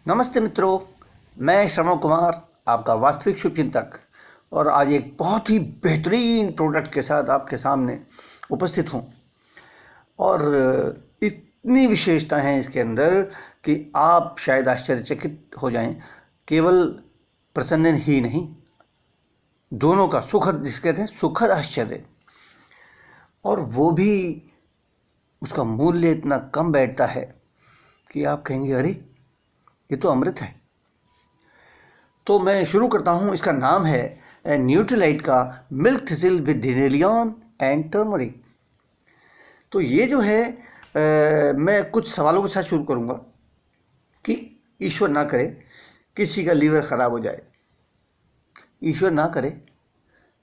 नमस्ते मित्रों, मैं श्रवण कुमार, आपका वास्तविक शुभचिंतक, और आज एक बहुत ही बेहतरीन प्रोडक्ट के साथ आपके सामने उपस्थित हूँ। और इतनी विशेषता हैं इसके अंदर कि आप शायद आश्चर्यचकित हो जाएं। केवल प्रसन्न ही नहीं, दोनों का सुखद, जिसे कहते हैं सुखद आश्चर्य, और वो भी उसका मूल्य इतना कम बैठता है कि आप कहेंगे अरे ये तो अमृत है। तो मैं शुरू करता हूँ। इसका नाम है न्यूट्रीलाइट का milk thistle with dandelion and turmeric. तो ये जो है मैं कुछ सवालों के साथ शुरू करूँगा कि ईश्वर ना करे किसी का लीवर ख़राब हो जाए, ईश्वर ना करे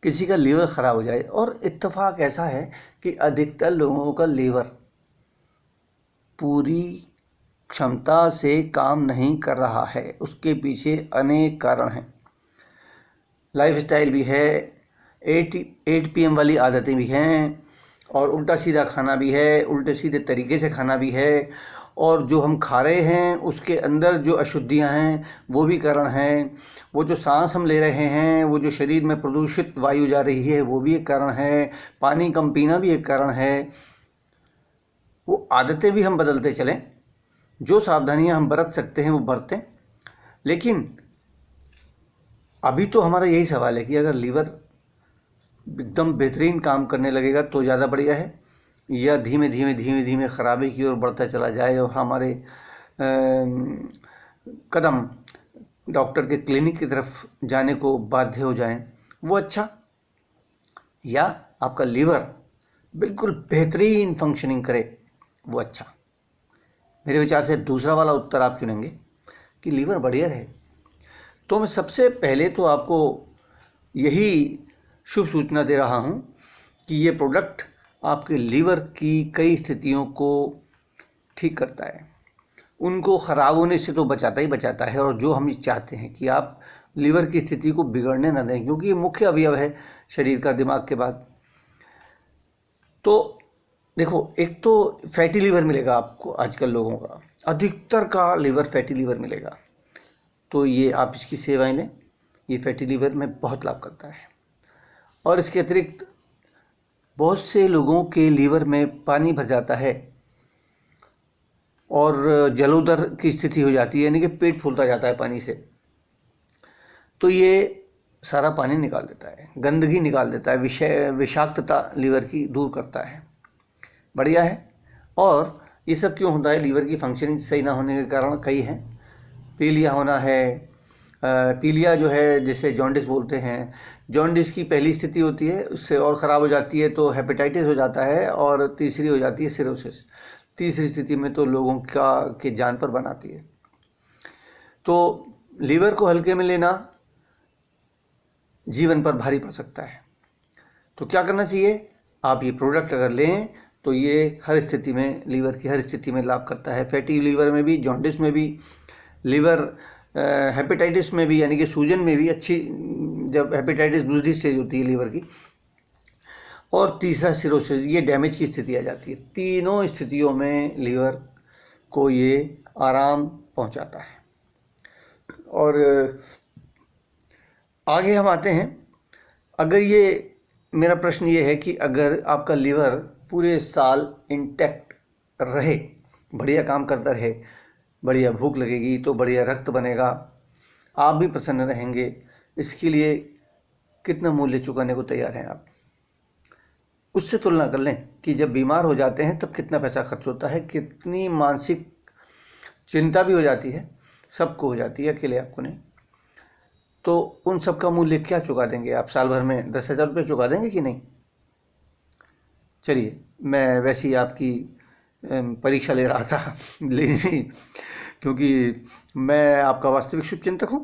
किसी का लीवर ख़राब हो जाए। और इत्तेफाक ऐसा है कि अधिकतर लोगों का लीवर पूरी क्षमता से काम नहीं कर रहा है। उसके पीछे अनेक कारण हैं। लाइफस्टाइल भी है, 8 PM वाली आदतें भी हैं, और उल्टा सीधा खाना भी है, उल्टे सीधे तरीके से खाना भी है, और जो हम खा रहे हैं उसके अंदर जो अशुद्धियां हैं वो भी कारण हैं। वो जो सांस हम ले रहे हैं, वो जो शरीर में प्रदूषित वायु जा रही है वो भी एक कारण है। पानी कम पीना भी एक कारण है। वो आदतें भी हम बदलते चलें, जो सावधानियां हम बरत सकते हैं वो बरतें। लेकिन अभी तो हमारा यही सवाल है कि अगर लीवर एकदम बेहतरीन काम करने लगेगा तो ज़्यादा बढ़िया है, या धीमे धीमे खराबी की ओर बढ़ता चला जाए और हमारे कदम डॉक्टर के क्लिनिक की तरफ जाने को बाध्य हो जाएं, वो अच्छा, या आपका लीवर बिल्कुल बेहतरीन फंक्शनिंग करे, वो अच्छा। मेरे विचार से दूसरा वाला उत्तर आप चुनेंगे कि लीवर बढ़िया रहे। तो मैं सबसे पहले तो आपको यही शुभ सूचना दे रहा हूँ कि ये प्रोडक्ट आपके लीवर की कई स्थितियों को ठीक करता है, उनको ख़राब होने से तो बचाता ही बचाता है। और जो हम चाहते हैं कि आप लीवर की स्थिति को बिगड़ने ना दें, क्योंकि ये मुख्य अवयव है शरीर का दिमाग के बाद। तो देखो, एक तो फैटी लीवर मिलेगा आपको, आजकल लोगों का अधिकतर का लीवर फैटी लीवर मिलेगा। तो ये आप इसकी सेवाएं लें, ये फैटी लीवर में बहुत लाभ करता है। और इसके अतिरिक्त बहुत से लोगों के लीवर में पानी भर जाता है और जलोदर की स्थिति हो जाती है, यानी कि पेट फूलता जाता है पानी से। तो ये सारा पानी निकाल देता है, गंदगी निकाल देता है, विषाक्तता लीवर की दूर करता है, बढ़िया है। और ये सब क्यों होता है? लीवर की फंक्शनिंग सही ना होने के कारण कई हैं। पीलिया होना है, पीलिया जो है जिसे जॉन्डिस बोलते हैं, जॉन्डिस की पहली स्थिति होती है, उससे और ख़राब हो जाती है तो हेपेटाइटिस हो जाता है, और तीसरी हो जाती है सिरोसिस। तीसरी स्थिति में तो लोगों के जान पर बनाती है। तो लीवर को हल्के में लेना जीवन पर भारी पड़ सकता है। तो क्या करना चाहिए? आप ये प्रोडक्ट अगर लें तो ये हर स्थिति में, लीवर की हर स्थिति में लाभ करता है। फैटी लीवर में भी, जॉन्डिस में भी, लीवर हेपेटाइटिस में भी, यानी कि सूजन में भी अच्छी, जब हेपेटाइटिस दूसरी स्टेज होती है लीवर की, और तीसरा सिरोसिस, ये डैमेज की स्थिति आ जाती है। तीनों स्थितियों में लीवर को ये आराम पहुंचाता है। और आगे हम आते हैं। अगर ये, मेरा प्रश्न ये है कि अगर आपका लीवर पूरे साल इंटैक्ट रहे, बढ़िया काम करता रहे, बढ़िया भूख लगेगी तो बढ़िया रक्त बनेगा, आप भी प्रसन्न रहेंगे, इसके लिए कितना मूल्य चुकाने को तैयार हैं आप? उससे तुलना कर लें कि जब बीमार हो जाते हैं तब कितना पैसा खर्च होता है, कितनी मानसिक चिंता भी हो जाती है, सबको हो जाती है, अकेले आपको नहीं। तो उन सब का मूल्य क्या चुका देंगे आप? साल भर में 10,000 रुपये चुका देंगे कि नहीं? चलिए, मैं वैसे ही आपकी परीक्षा ले रहा था लेकिन क्योंकि मैं आपका वास्तविक शुभचिंतक हूँ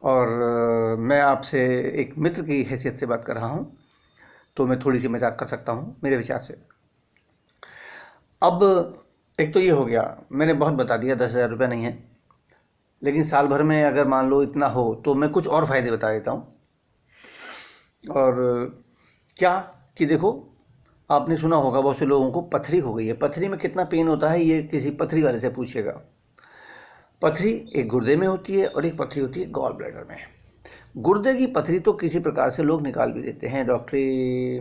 और मैं आपसे एक मित्र की हैसियत से बात कर रहा हूँ, तो मैं थोड़ी सी मजाक कर सकता हूँ मेरे विचार से। अब एक तो ये हो गया, मैंने बहुत बता दिया, 10,000 रुपये नहीं है, लेकिन साल भर में अगर मान लो इतना हो तो मैं कुछ और फ़ायदे बता देता हूँ। और क्या कि देखो, आपने सुना होगा बहुत से लोगों को पथरी हो गई है। पथरी में कितना पेन होता है ये किसी पथरी वाले से पूछिएगा। पथरी एक गुर्दे में होती है और एक पथरी होती है गॉल ब्लैडर में। गुर्दे की पथरी तो किसी प्रकार से लोग निकाल भी देते हैं, डॉक्टरी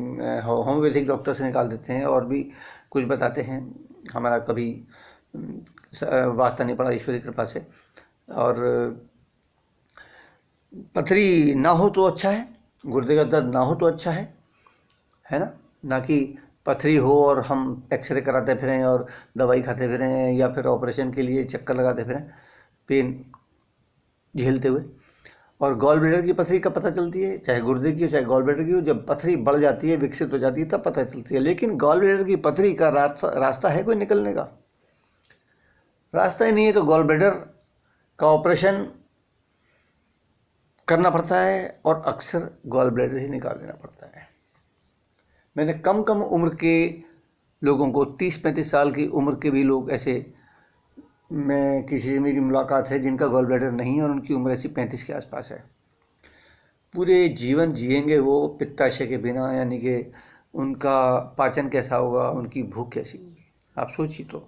होम्योपैथिक डॉक्टर से निकाल देते हैं और भी कुछ बताते हैं। हमारा कभी वास्ता नहीं पड़ा ईश्वरी कृपा से। और पथरी ना हो तो अच्छा है, गुर्दे का दर्द ना हो तो अच्छा है ना कि पथरी हो और हम एक्सरे कराते फिरें और दवाई खाते फिरें या फिर ऑपरेशन के लिए चक्कर लगाते फिरें पेन झेलते हुए। और गॉल ब्लैडर की पथरी कब पता चलती है, चाहे गुर्दे की हो चाहे गॉल ब्लैडर की हो, जब पथरी बढ़ जाती है, विकसित हो जाती है, तब पता चलती है। लेकिन गॉल ब्लैडर की पथरी का रास्ता है कोई निकलने का? रास्ता ही नहीं है, तो गॉल ब्लैडर का ऑपरेशन करना पड़ता है और अक्सर गॉल ब्लैडर ही निकाल देना पड़ता है। मैंने कम उम्र के लोगों को, 30-35 साल की उम्र के भी लोग ऐसे, मैं किसी से मेरी मुलाकात है जिनका गॉल ब्लैडर नहीं है और उनकी उम्र ऐसी 35 के आसपास है। पूरे जीवन जिएंगे वो पित्ताशय के बिना, यानी कि उनका पाचन कैसा होगा, उनकी भूख कैसी होगी, आप सोचिए।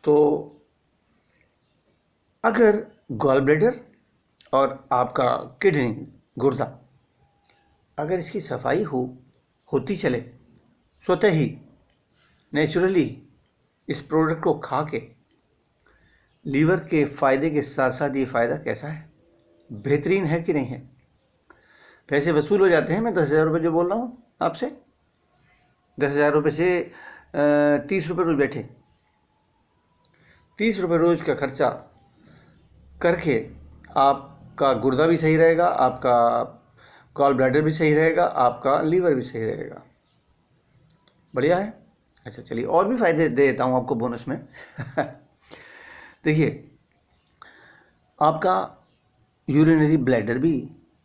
तो अगर गॉल ब्लैडर और आपका किडनी, गुर्दा, अगर इसकी सफाई होती चले स्वतः ही, नेचुरली, इस प्रोडक्ट को खा के, लीवर के फ़ायदे के साथ साथ ये फ़ायदा कैसा है, बेहतरीन है कि नहीं है? पैसे वसूल हो जाते हैं। मैं 10,000 रुपये जो बोल रहा हूँ आपसे, 10,000 रुपये से 30 रुपये रोज़ बैठे, 30 रुपये रोज़ का खर्चा करके आपका गुर्दा भी सही रहेगा, आपका गॉल ब्लैडर भी सही रहेगा, आपका लीवर भी सही रहेगा। बढ़िया है। अच्छा चलिए, और भी फ़ायदे दे देता हूँ आपको बोनस में। देखिए, आपका यूरिनरी ब्लैडर भी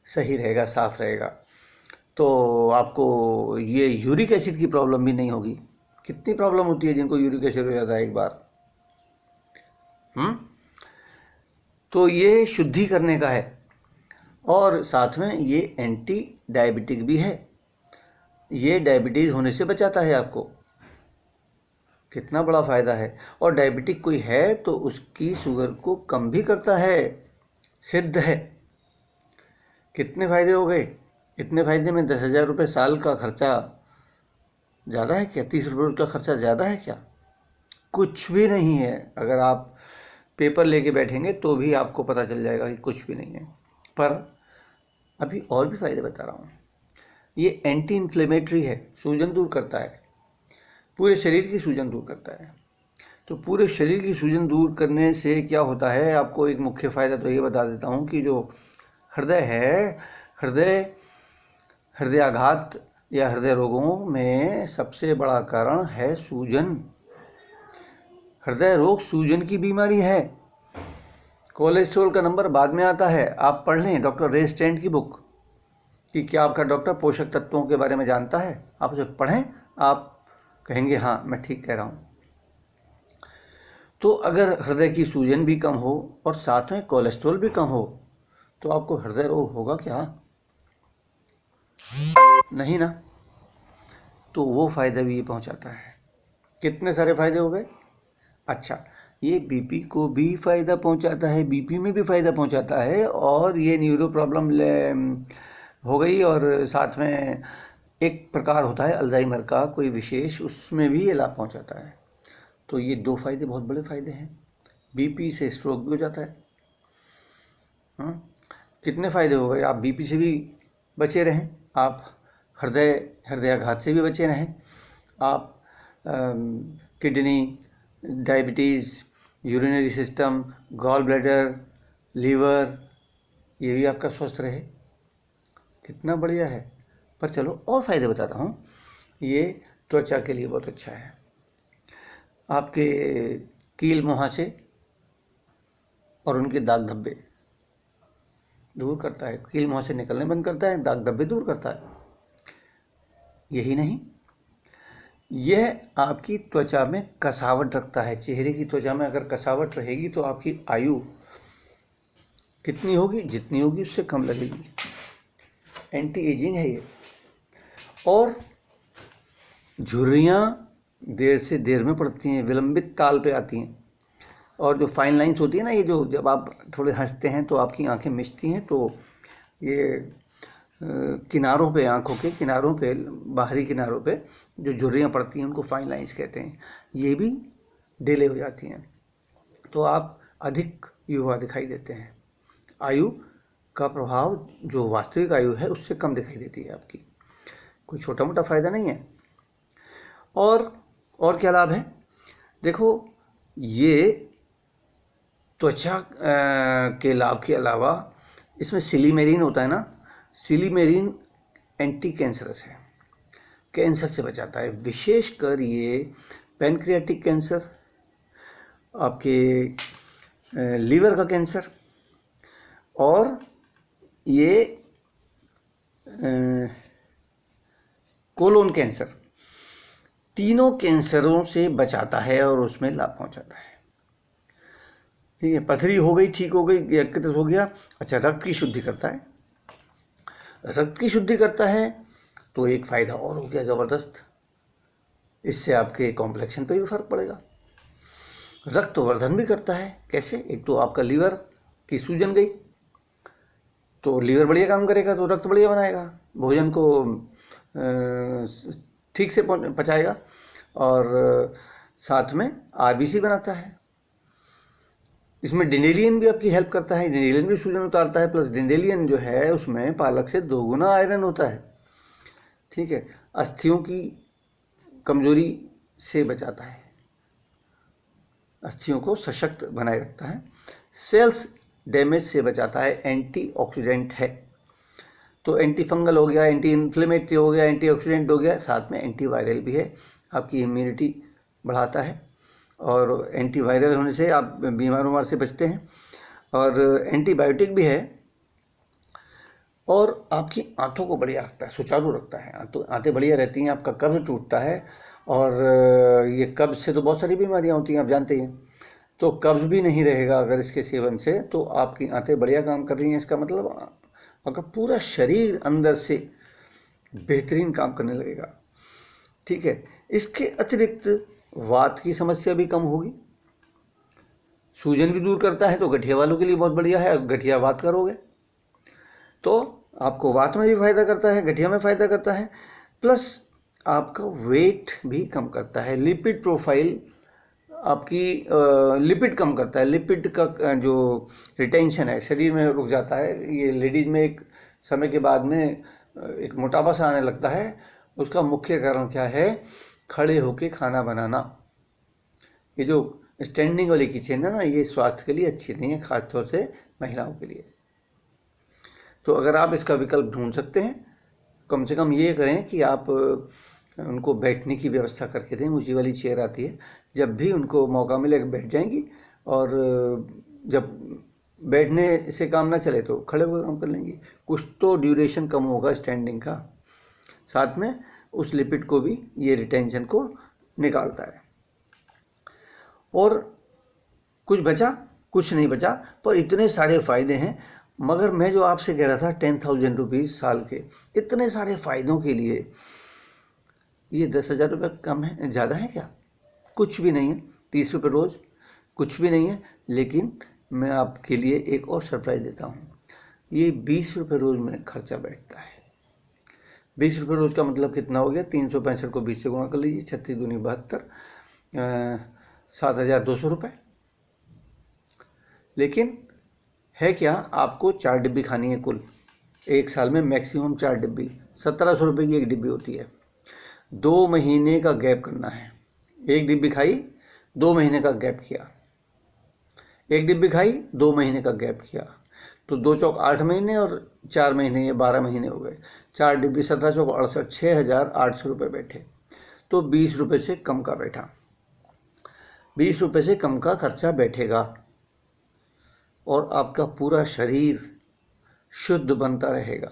सही रहेगा, साफ रहेगा, तो आपको ये यूरिक एसिड की प्रॉब्लम भी नहीं होगी। कितनी प्रॉब्लम होती है जिनको यूरिक एसिड हो जाता है एक बार। तो ये शुद्धि करने का है और साथ में ये एंटी डायबिटिक भी है। ये डायबिटीज़ होने से बचाता है आपको। कितना बड़ा फ़ायदा है। और डायबिटिक कोई है तो उसकी शुगर को कम भी करता है, सिद्ध है। कितने फ़ायदे हो गए। इतने फ़ायदे में 10,000 रुपये साल का खर्चा ज़्यादा है क्या? 30 रुपये उसका खर्चा ज़्यादा है क्या? कुछ भी नहीं है। अगर आप पेपर लेके बैठेंगे तो भी आपको पता चल जाएगा कि कुछ भी नहीं है। पर अभी और भी फ़ायदे बता रहा हूँ। ये एंटी इन्फ्लेमेटरी है, सूजन दूर करता है, पूरे शरीर की सूजन दूर करता है। तो पूरे शरीर की सूजन दूर करने से क्या होता है, आपको एक मुख्य फ़ायदा तो ये बता देता हूँ कि जो हृदय है, हृदयाघात या हृदय रोगों में सबसे बड़ा कारण है सूजन। हृदय रोग सूजन की बीमारी है। कोलेस्ट्रॉल का नंबर बाद में आता है, आप पढ़ लें डॉक्टर रे स्टैंड की बुक कि क्या आपका डॉक्टर पोषक तत्वों के बारे में जानता है। आप उसे पढ़ें, आप कहेंगे हाँ मैं ठीक कह रहा हूँ। तो अगर हृदय की सूजन भी कम हो और साथ में कोलेस्ट्रॉल भी कम हो तो आपको हृदय रोग होगा क्या? नहीं ना। तो वो फ़ायदा भी ये पहुँचाता है। कितने सारे फ़ायदे हो गए। अच्छा, ये बीपी को भी फ़ायदा पहुंचाता है, बीपी में भी फ़ायदा पहुंचाता है, और ये न्यूरो प्रॉब्लम हो गई, और साथ में एक प्रकार होता है अल्जाइमर का कोई विशेष, उसमें भी ये लाभ पहुंचाता है। तो ये 2 फ़ायदे बहुत बड़े फ़ायदे हैं। बीपी से स्ट्रोक भी हो जाता है। कितने फ़ायदे हो गए। आप बीपी से भी बचे रहें, आप हृदयाघात से भी बचे रहें, आप kidney, diabetes, urinary system, gall bladder, liver, ये भी आपका स्वस्थ रहे। कितना बढ़िया है। पर चलो और फ़ायदे बताता हूँ। ये त्वचा के लिए बहुत अच्छा है। आपके कील मुहासे और उनके दाग धब्बे दूर करता है। कील मुहासे निकलने बंद करता है, दाग धब्बे दूर करता है। यही नहीं, यह आपकी त्वचा में कसावट रखता है। चेहरे की त्वचा में अगर कसावट रहेगी तो आपकी आयु कितनी होगी, जितनी होगी उससे कम लगेगी। एंटी एजिंग है ये। और झुर्रियाँ देर से देर में पड़ती हैं, विलंबित ताल पे आती हैं। और जो फाइन लाइंस होती है ना, ये जो जब आप थोड़े हंसते हैं तो आपकी आंखें मिचती हैं, तो ये किनारों पे, आंखों के किनारों पे, बाहरी किनारों पे जो झुर्रियाँ पड़ती हैं उनको फाइन लाइंस कहते हैं, ये भी डिले हो जाती हैं। तो आप अधिक युवा दिखाई देते हैं। आयु का प्रभाव जो वास्तविक आयु है उससे कम दिखाई देती है आपकी, कोई छोटा मोटा फ़ायदा नहीं है। और क्या लाभ है? देखो, ये त्वचा के लाभ के अलावा इसमें सिलीमेरीन होता है ना, सिलीमेरीन एंटी कैंसरस है, कैंसर से बचाता है। विशेषकर ये पैनक्रियाटिक कैंसर, आपके लीवर का कैंसर और ये कोलोन कैंसर, तीनों कैंसरों से बचाता है और उसमें लाभ पहुंचाता है। ठीक है, पथरी हो गई, ठीक हो गई, यकृत हो गया। अच्छा, रक्त की शुद्धि करता है। रक्त की शुद्धि करता है तो एक फ़ायदा और हो गया ज़बरदस्त, इससे आपके कॉम्प्लेक्शन पे भी फर्क पड़ेगा। रक्तवर्धन भी करता है। कैसे? एक तो आपका लीवर की सूजन गई तो लीवर बढ़िया काम करेगा, तो रक्त बढ़िया बनाएगा, भोजन को ठीक से पचाएगा, और साथ में आरबीसी बनाता है। इसमें डिंडेलियन भी आपकी हेल्प करता है, डिंडेलियन भी सूजन उतारता है, प्लस डिंडेलियन जो है उसमें पालक से 2 गुना आयरन होता है। ठीक है, अस्थियों की कमजोरी से बचाता है, अस्थियों को सशक्त बनाए रखता है, सेल्स डैमेज से बचाता है, एंटीऑक्सीडेंट है। तो एंटी फंगल हो गया, एंटी इन्फ्लेमेटरी हो गया, एंटीऑक्सीडेंट हो गया, साथ में एंटीवायरल भी है, आपकी इम्यूनिटी बढ़ाता है, और एंटीवायरल होने से आप बीमार से बचते हैं, और एंटीबायोटिक भी है, और आपकी आंतों को बढ़िया रखता है, सुचारू रखता है। आंतें बढ़िया रहती हैं, आपका कब्ज टूटता है, और ये कब्ज से तो बहुत सारी बीमारियां होती हैं, आप जानते हैं। तो कब्ज भी नहीं रहेगा अगर इसके सेवन से, तो आपकी आंतें बढ़िया काम कर रही हैं। इसका मतलब आपका पूरा शरीर अंदर से बेहतरीन काम करने लगेगा। ठीक है, इसके अतिरिक्त वात की समस्या भी कम होगी, सूजन भी दूर करता है, तो गठिया वालों के लिए बहुत बढ़िया है। गठिया वात करोगे तो आपको वात में भी फ़ायदा करता है, गठिया में फ़ायदा करता है, प्लस आपका वेट भी कम करता है। लिपिड प्रोफाइल आपकी लिपिड कम करता है, लिपिड का जो रिटेंशन है शरीर में रुक जाता है। ये लेडीज़ में एक समय के बाद में एक मोटापा सा आने लगता है। उसका मुख्य कारण क्या है? खड़े होके खाना बनाना। ये जो स्टैंडिंग वाली किचन है ना, ये स्वास्थ्य के लिए अच्छी नहीं है, खासतौर से महिलाओं के लिए। तो अगर आप इसका विकल्प ढूंढ सकते हैं, कम से कम ये करें कि आप उनको बैठने की व्यवस्था करके दें। ऊँची वाली चेयर आती है, जब भी उनको मौका मिले बैठ जाएंगी, और जब बैठने से काम ना चले तो खड़े हुए काम कर लेंगी। कुछ तो ड्यूरेशन कम होगा स्टैंडिंग का, साथ में उस लिपिड को भी ये रिटेंशन को निकालता है। और कुछ बचा? कुछ नहीं बचा, पर इतने सारे फ़ायदे हैं। मगर मैं जो आपसे कह रहा था 10,000 रुपीज़ साल के, इतने सारे फ़ायदों के लिए ये 10,000 रुपये कम है, ज़्यादा है क्या? कुछ भी नहीं है। 30 रुपये रोज़ कुछ भी नहीं है। लेकिन मैं आपके लिए एक और सरप्राइज़ देता हूँ। ये 20 रुपये रोज़ में खर्चा बैठता है। 20 रुपये रोज़ का मतलब कितना हो गया? 365 को 20 से गुणा कर लीजिए, 36 दूनी 72, 7,200 रुपये। लेकिन है क्या? आपको 4 डिब्बी खानी है कुल, एक साल में मैक्सिमम 4 डिब्बी, 1,700 रुपये की एक डिब्बी होती है। 2 महीने का गैप करना है। एक डिब्बी खाई, 2 महीने का गैप किया, एक डिब्बी खाई, 2 महीने का गैप किया, तो 2 चौक 8 महीने और 4 महीने, ये 12 महीने हो गए। 4 डिब्बी 17 चौक 68, 6,800 रुपये बैठे। तो 20 रुपये से कम का बैठा, 20 रुपये से कम का खर्चा बैठेगा, और आपका पूरा शरीर शुद्ध बनता रहेगा।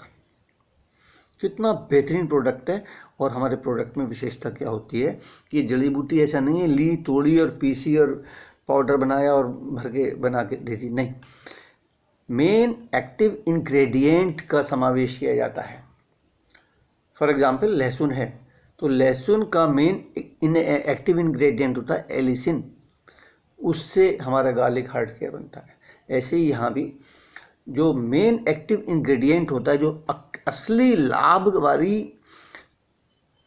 कितना बेहतरीन प्रोडक्ट है। और हमारे प्रोडक्ट में विशेषता क्या होती है कि जड़ी बूटी ऐसा नहीं है ली, तोड़ी और पीसी और पाउडर बनाया और भर के बना के दे दी, नहीं। मेन एक्टिव इंग्रेडिएंट का समावेश किया जाता है। फॉर एग्जांपल लहसुन है, तो लहसुन का मेन एक्टिव इंग्रेडिएंट होता है एलिसिन, उससे हमारा गार्लिक हार्ट केयर बनता है। ऐसे ही यहाँ भी जो मेन एक्टिव इंग्रेडिएंट होता है, जो असली लाभ वाली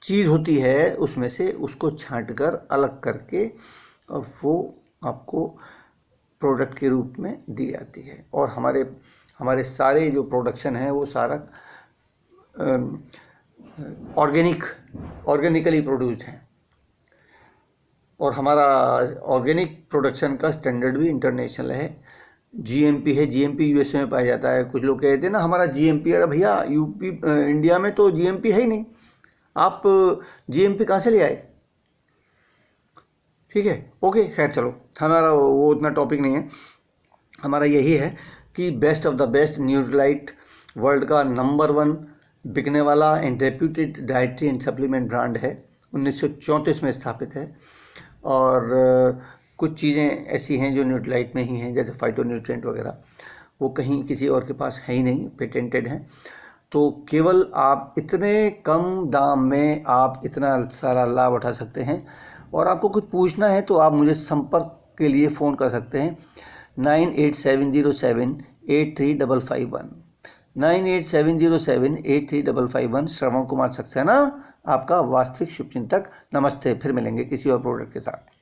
चीज़ होती है, उसमें से उसको छांटकर अलग करके और वो आपको प्रोडक्ट के रूप में दी जाती है। और हमारे सारे जो प्रोडक्शन है वो सारा ऑर्गेनिकली प्रोड्यूस्ड है। और हमारा ऑर्गेनिक प्रोडक्शन का स्टैंडर्ड भी इंटरनेशनल है, जीएमपी है। जीएमपी यूएसए में पाया जाता है। कुछ लोग कहते हैं ना हमारा जीएमपी, अरे भैया यूपी इंडिया में तो जीएमपी है ही नहीं, आप जीएमपी कहाँ से ले आए? ठीक है, ओके, खैर चलो, हमारा वो उतना टॉपिक नहीं है। हमारा यही है कि best of the best Nutrilite world का नंबर 1 बिकने वाला and reputed dietary and supplement brand है। 1934 में स्थापित है। और कुछ चीज़ें ऐसी हैं जो न्यूट्रीलाइट में ही हैं, जैसे फाइटोन्यूट्रिएंट वगैरह, वो कहीं किसी और के पास है ही नहीं, पेटेंटेड हैं। तो केवल आप इतने कम दाम में आप इतना सारा लाभ उठा सकते हैं। और आपको कुछ पूछना है तो आप मुझे संपर्क के लिए फ़ोन कर सकते हैं 9870783551 9870783551। श्रवण कुमार सक्सेना, आपका वास्तविक शुभचिंतक। नमस्ते, फिर मिलेंगे किसी और प्रोडक्ट के साथ।